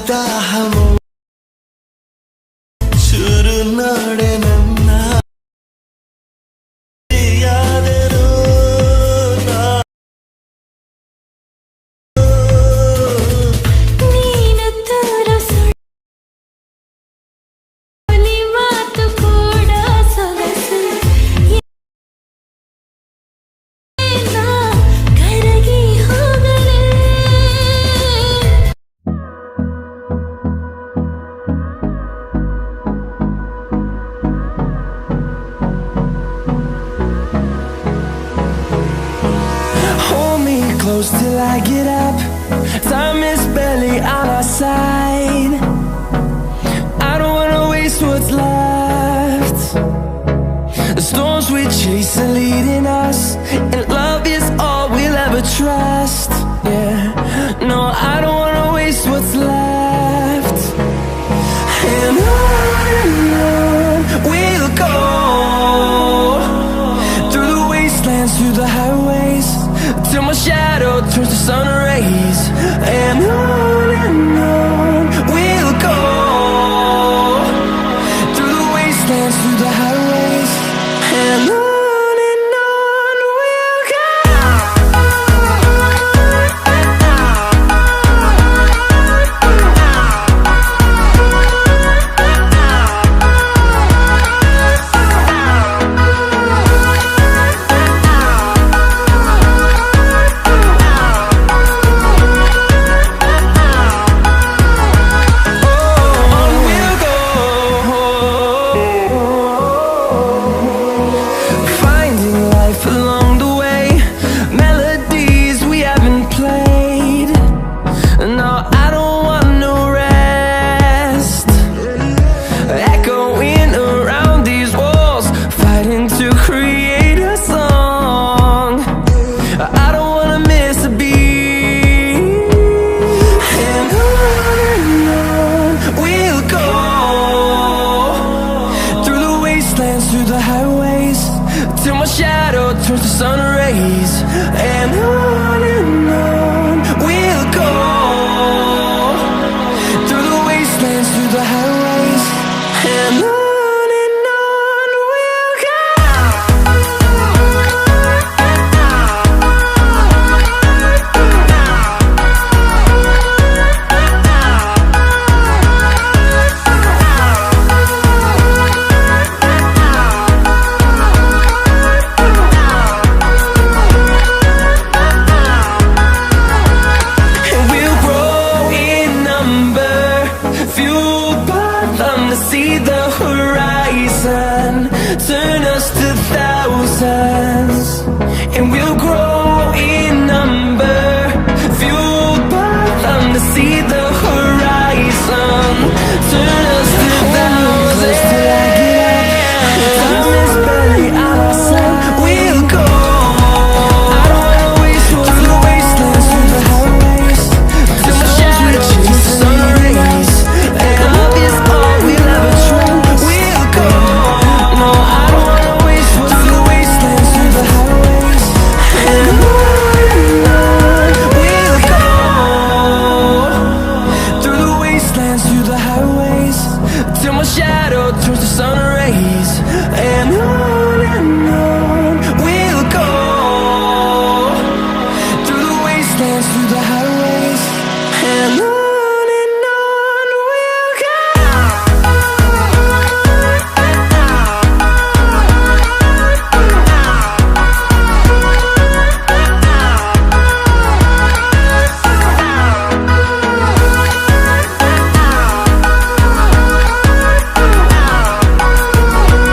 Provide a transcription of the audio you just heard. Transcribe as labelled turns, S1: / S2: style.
S1: दाहमो चुरु नडे ನನ್ನ ಯಾದರು ನೀನು ತೋರಿಸಲಿ ಮಾತು ಕೂಡ ಸೊಗಸು ಕರಗಿ ಹೋಗಲೇ close till I get up. Time is barely on our side. I don't wanna waste what's left. The storms we chase are leading us, and love is all we'll ever trust. Yeah, no, I don't wanna waste what's left. And on we'll go, through the wastelands, through the highways, till my shadow turns to sun rays. And on we'll go, through the wastelands, through the highways, and on we'll go. Through the highways, till my shadow turns to sun rays. And on